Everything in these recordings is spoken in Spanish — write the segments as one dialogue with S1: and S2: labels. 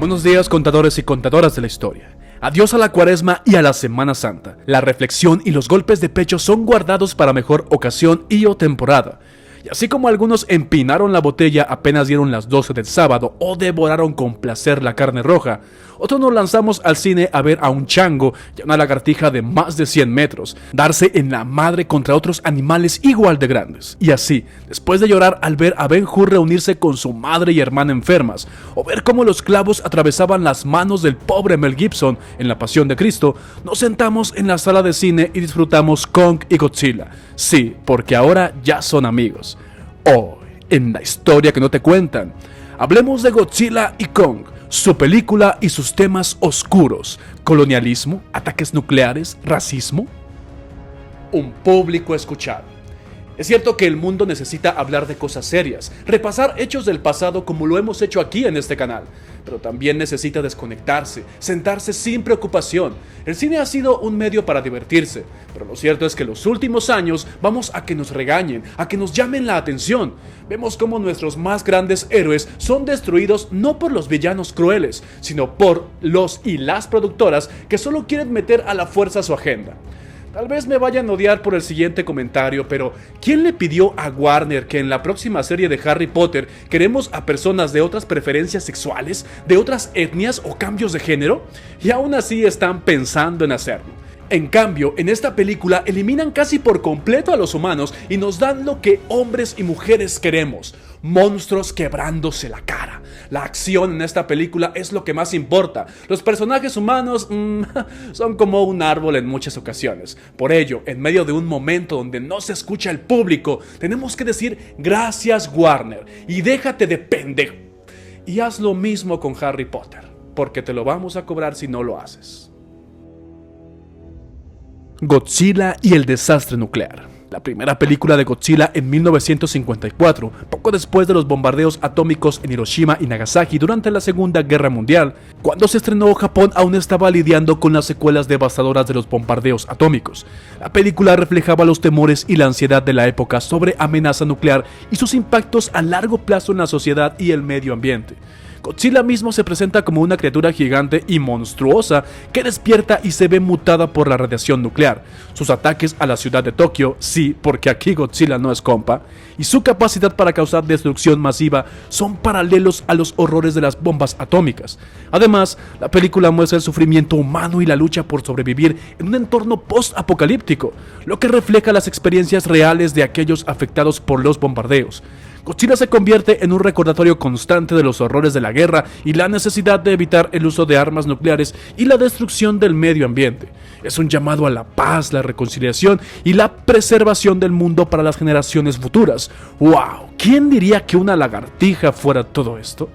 S1: Buenos días, contadores y contadoras de la historia. Adiós a la Cuaresma y a la Semana Santa. La reflexión y los golpes de pecho son guardados para mejor ocasión y o temporada. Y así como algunos empinaron la botella apenas dieron las 12 del sábado o devoraron con placer la carne roja, otros nos lanzamos al cine a ver a un chango y a una lagartija de más de 100 metros, darse en la madre contra otros animales igual de grandes. Y así, después de llorar al ver a Ben-Hur reunirse con su madre y hermana enfermas, o ver cómo los clavos atravesaban las manos del pobre Mel Gibson en La Pasión de Cristo, nos sentamos en la sala de cine y disfrutamos Kong y Godzilla. Sí, porque ahora ya son amigos. Hoy, en la historia que no te cuentan, hablemos de Godzilla y Kong, su película y sus temas oscuros: colonialismo, ataques nucleares, racismo. Un público escuchado. Es cierto que el mundo necesita hablar de cosas serias, repasar hechos del pasado como lo hemos hecho aquí en este canal, pero también necesita desconectarse, sentarse sin preocupación. El cine ha sido un medio para divertirse, pero lo cierto es que los últimos años vamos a que nos regañen, a que nos llamen la atención. Vemos cómo nuestros más grandes héroes son destruidos no por los villanos crueles, sino por los y las productoras que solo quieren meter a la fuerza su agenda. Tal vez me vayan a odiar por el siguiente comentario, pero ¿quién le pidió a Warner que en la próxima serie de Harry Potter queremos a personas de otras preferencias sexuales, de otras etnias o cambios de género? Y aún así están pensando en hacerlo. En cambio, en esta película eliminan casi por completo a los humanos y nos dan lo que hombres y mujeres queremos: monstruos quebrándose la cara. La acción en esta película es lo que más importa. Los personajes humanos son como un árbol en muchas ocasiones. Por ello, en medio de un momento donde no se escucha el público, tenemos que decir gracias, Warner, y déjate de pendejo. Y haz lo mismo con Harry Potter, porque te lo vamos a cobrar si no lo haces. Godzilla y el desastre nuclear. La primera película de Godzilla en 1954, poco después de los bombardeos atómicos en Hiroshima y Nagasaki durante la Segunda Guerra Mundial. Cuando se estrenó, Japón aún estaba lidiando con las secuelas devastadoras de los bombardeos atómicos. La película reflejaba los temores y la ansiedad de la época sobre amenaza nuclear y sus impactos a largo plazo en la sociedad y el medio ambiente. Godzilla mismo se presenta como una criatura gigante y monstruosa que despierta y se ve mutada por la radiación nuclear. Sus ataques a la ciudad de Tokio, sí, porque aquí Godzilla no es compa, y su capacidad para causar destrucción masiva son paralelos a los horrores de las bombas atómicas. Además, la película muestra el sufrimiento humano y la lucha por sobrevivir en un entorno post-apocalíptico, lo que refleja las experiencias reales de aquellos afectados por los bombardeos. Godzilla se convierte en un recordatorio constante de los horrores de la guerra y la necesidad de evitar el uso de armas nucleares y la destrucción del medio ambiente. Es un llamado a la paz, la reconciliación y la preservación del mundo para las generaciones futuras. ¡Wow! ¿Quién diría que una lagartija fuera todo esto?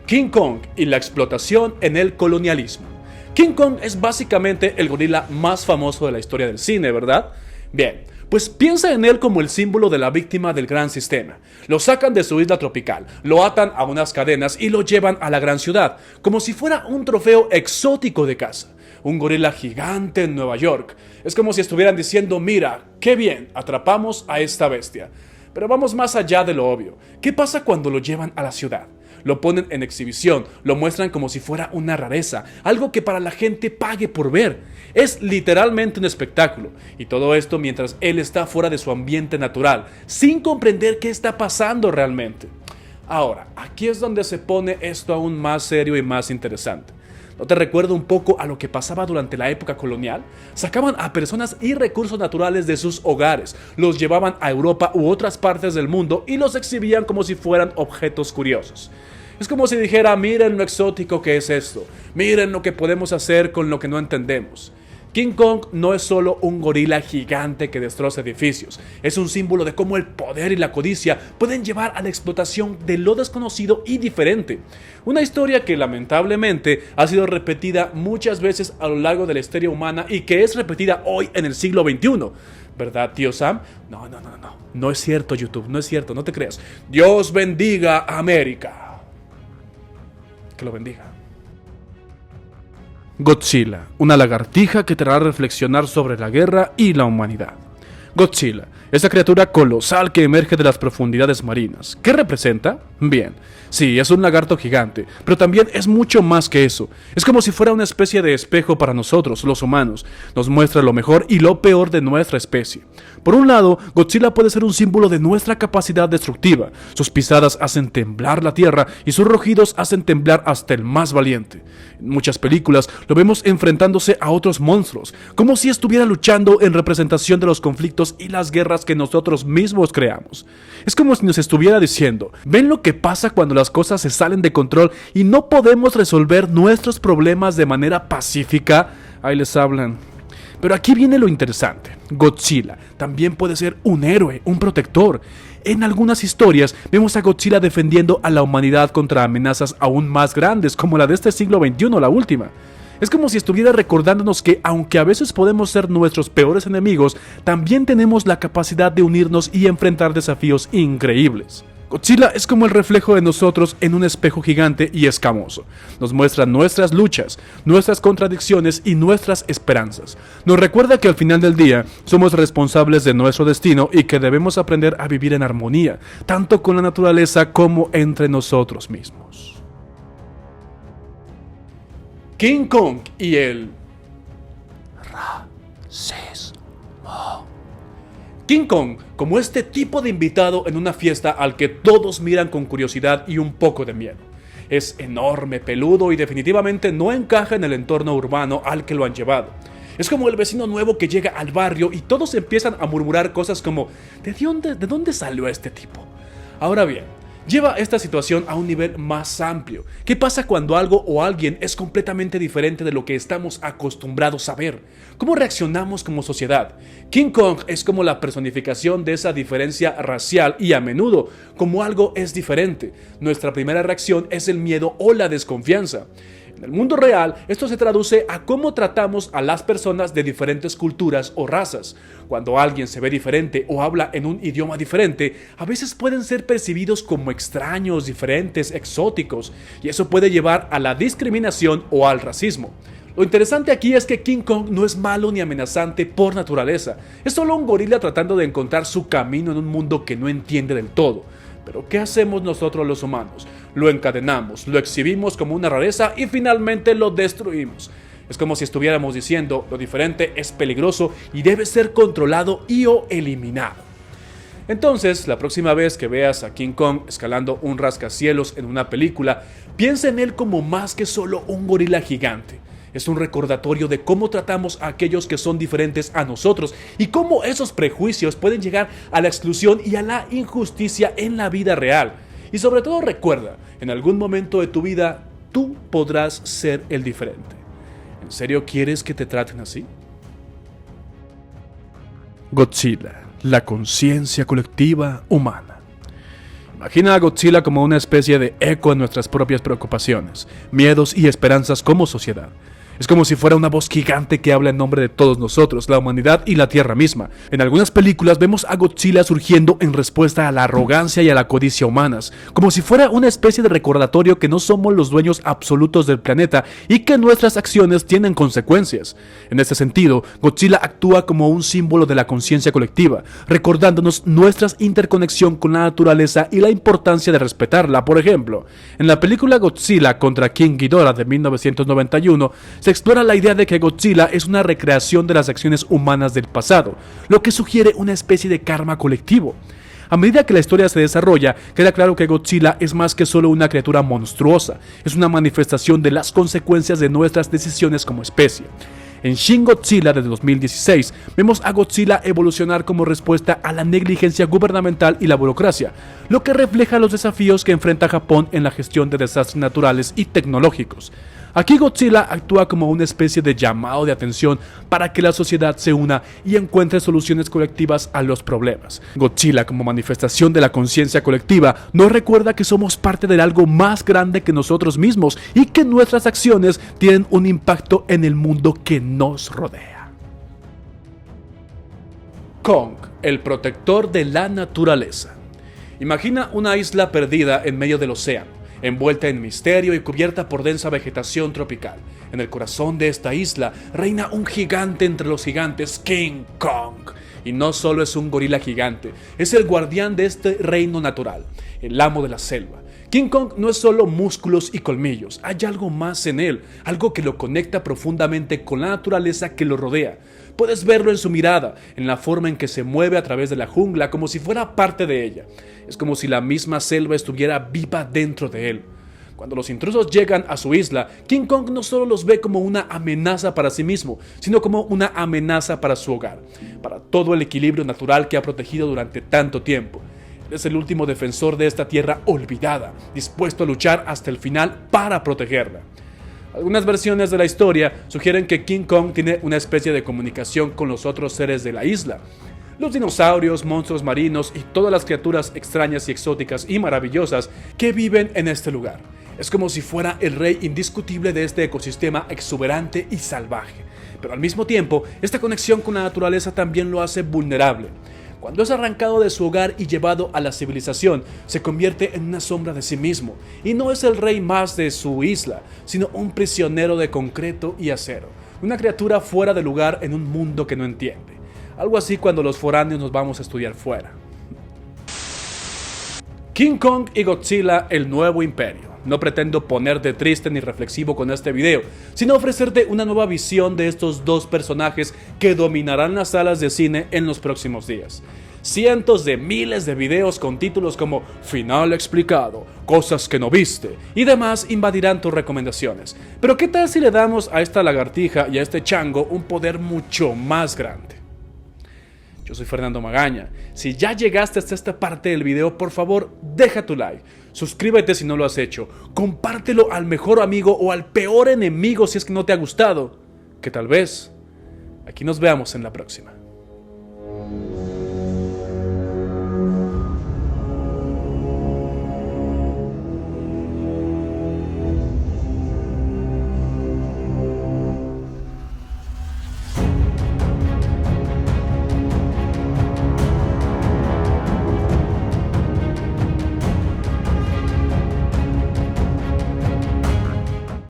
S1: King Kong y la explotación en el colonialismo. King Kong es básicamente el gorila más famoso de la historia del cine, ¿verdad? Bien. Pues piensa en él como el símbolo de la víctima del gran sistema. Lo sacan de su isla tropical, lo atan a unas cadenas y lo llevan a la gran ciudad, como si fuera un trofeo exótico de caza. Un gorila gigante en Nueva York. Es como si estuvieran diciendo: mira, qué bien, atrapamos a esta bestia. Pero vamos más allá de lo obvio. ¿Qué pasa cuando lo llevan a la ciudad? Lo ponen en exhibición, lo muestran como si fuera una rareza, algo que para la gente pague por ver. Es literalmente un espectáculo, y todo esto mientras él está fuera de su ambiente natural, sin comprender qué está pasando realmente. Ahora, aquí es donde se pone esto aún más serio y más interesante. ¿No te recuerda un poco a lo que pasaba durante la época colonial? Sacaban a personas y recursos naturales de sus hogares, los llevaban a Europa u otras partes del mundo y los exhibían como si fueran objetos curiosos. Es como si dijera: miren lo exótico que es esto, miren lo que podemos hacer con lo que no entendemos. King Kong no es solo un gorila gigante que destroza edificios, es un símbolo de cómo el poder y la codicia pueden llevar a la explotación de lo desconocido y diferente. Una historia que lamentablemente ha sido repetida muchas veces a lo largo de la historia humana y que es repetida hoy en el siglo XXI. ¿Verdad, tío Sam? No es cierto, YouTube, no es cierto, no te creas. Dios bendiga a América. Que lo bendiga. Godzilla, una lagartija que te hará reflexionar sobre la guerra y la humanidad. Godzilla, esa criatura colosal que emerge de las profundidades marinas. ¿Qué representa? Bien, sí, es un lagarto gigante, pero también es mucho más que eso. Es como si fuera una especie de espejo para nosotros, los humanos. Nos muestra lo mejor y lo peor de nuestra especie. Por un lado, Godzilla puede ser un símbolo de nuestra capacidad destructiva. Sus pisadas hacen temblar la tierra y sus rugidos hacen temblar hasta el más valiente. En muchas películas lo vemos enfrentándose a otros monstruos, como si estuviera luchando en representación de los conflictos y las guerras que nosotros mismos creamos. Es como si nos estuviera diciendo: ¿ven lo que pasa cuando las cosas se salen de control y no podemos resolver nuestros problemas de manera pacífica? Ahí les hablan. Pero aquí viene lo interesante. Godzilla también puede ser un héroe, un protector. En algunas historias vemos a Godzilla defendiendo a la humanidad contra amenazas aún más grandes, como la de este siglo XXI, la última. Es como si estuviera recordándonos que, aunque a veces podemos ser nuestros peores enemigos, también tenemos la capacidad de unirnos y enfrentar desafíos increíbles. Godzilla es como el reflejo de nosotros en un espejo gigante y escamoso. Nos muestra nuestras luchas, nuestras contradicciones y nuestras esperanzas. Nos recuerda que al final del día somos responsables de nuestro destino y que debemos aprender a vivir en armonía, tanto con la naturaleza como entre nosotros mismos. King Kong y el racismo. King Kong, como este tipo de invitado en una fiesta al que todos miran con curiosidad y un poco de miedo. Es enorme, peludo y definitivamente no encaja en el entorno urbano al que lo han llevado. Es como el vecino nuevo que llega al barrio y todos empiezan a murmurar cosas como: ¿de dónde salió este tipo? Ahora bien, lleva esta situación a un nivel más amplio. ¿Qué pasa cuando algo o alguien es completamente diferente de lo que estamos acostumbrados a ver? ¿Cómo reaccionamos como sociedad? King Kong es como la personificación de esa diferencia racial y a menudo, como algo es diferente, nuestra primera reacción es el miedo o la desconfianza. En el mundo real, esto se traduce a cómo tratamos a las personas de diferentes culturas o razas. Cuando alguien se ve diferente o habla en un idioma diferente, a veces pueden ser percibidos como extraños, diferentes, exóticos, y eso puede llevar a la discriminación o al racismo. Lo interesante aquí es que King Kong no es malo ni amenazante por naturaleza. Es solo un gorila tratando de encontrar su camino en un mundo que no entiende del todo. Pero ¿qué hacemos nosotros los humanos? Lo encadenamos, lo exhibimos como una rareza y finalmente lo destruimos. Es como si estuviéramos diciendo: lo diferente es peligroso y debe ser controlado y o eliminado. Entonces, la próxima vez que veas a King Kong escalando un rascacielos en una película, piensa en él como más que solo un gorila gigante. Es un recordatorio de cómo tratamos a aquellos que son diferentes a nosotros y cómo esos prejuicios pueden llegar a la exclusión y a la injusticia en la vida real. Y sobre todo recuerda, en algún momento de tu vida, tú podrás ser el diferente. ¿En serio quieres que te traten así? Godzilla, la conciencia colectiva humana. Imagina a Godzilla como una especie de eco de nuestras propias preocupaciones, miedos y esperanzas como sociedad. Es como si fuera una voz gigante que habla en nombre de todos nosotros, la humanidad y la Tierra misma. En algunas películas vemos a Godzilla surgiendo en respuesta a la arrogancia y a la codicia humanas, como si fuera una especie de recordatorio que no somos los dueños absolutos del planeta y que nuestras acciones tienen consecuencias. En este sentido, Godzilla actúa como un símbolo de la conciencia colectiva, recordándonos nuestra interconexión con la naturaleza y la importancia de respetarla. Por ejemplo, en la película Godzilla contra King Ghidorah de 1991, se explora la idea de que Godzilla es una recreación de las acciones humanas del pasado, lo que sugiere una especie de karma colectivo. A medida que la historia se desarrolla, queda claro que Godzilla es más que solo una criatura monstruosa, es una manifestación de las consecuencias de nuestras decisiones como especie. En Shin Godzilla de 2016, vemos a Godzilla evolucionar como respuesta a la negligencia gubernamental y la burocracia, lo que refleja los desafíos que enfrenta Japón en la gestión de desastres naturales y tecnológicos. Aquí Godzilla actúa como una especie de llamado de atención para que la sociedad se una y encuentre soluciones colectivas a los problemas. Godzilla, como manifestación de la conciencia colectiva, nos recuerda que somos parte de algo más grande que nosotros mismos y que nuestras acciones tienen un impacto en el mundo que nos rodea. Kong, el protector de la naturaleza. Imagina una isla perdida en medio del océano, envuelta en misterio y cubierta por densa vegetación tropical. En el corazón de esta isla reina un gigante entre los gigantes, King Kong. Y no solo es un gorila gigante, es el guardián de este reino natural, el amo de la selva. King Kong no es solo músculos y colmillos, hay algo más en él, algo que lo conecta profundamente con la naturaleza que lo rodea. Puedes verlo en su mirada, en la forma en que se mueve a través de la jungla como si fuera parte de ella. Es como si la misma selva estuviera viva dentro de él. Cuando los intrusos llegan a su isla, King Kong no solo los ve como una amenaza para sí mismo, sino como una amenaza para su hogar, para todo el equilibrio natural que ha protegido durante tanto tiempo. Él es el último defensor de esta tierra olvidada, dispuesto a luchar hasta el final para protegerla. Algunas versiones de la historia sugieren que King Kong tiene una especie de comunicación con los otros seres de la isla. Los dinosaurios, monstruos marinos y todas las criaturas extrañas y exóticas y maravillosas que viven en este lugar. Es como si fuera el rey indiscutible de este ecosistema exuberante y salvaje. Pero al mismo tiempo, esta conexión con la naturaleza también lo hace vulnerable. Cuando es arrancado de su hogar y llevado a la civilización, se convierte en una sombra de sí mismo, y no es el rey más de su isla, sino un prisionero de concreto y acero, una criatura fuera de lugar en un mundo que no entiende. Algo así cuando los foráneos nos vamos a estudiar fuera. King Kong y Godzilla, el nuevo imperio. No pretendo ponerte triste ni reflexivo con este video, sino ofrecerte una nueva visión de estos dos personajes que dominarán las salas de cine en los próximos días. Cientos de miles de videos con títulos como Final explicado, Cosas que no viste y demás invadirán tus recomendaciones. Pero ¿qué tal si le damos a esta lagartija y a este chango un poder mucho más grande? Yo soy Fernando Magaña. Si ya llegaste hasta esta parte del video, por favor, deja tu like. Suscríbete si no lo has hecho. Compártelo al mejor amigo o al peor enemigo si es que no te ha gustado. Que tal vez aquí nos veamos en la próxima.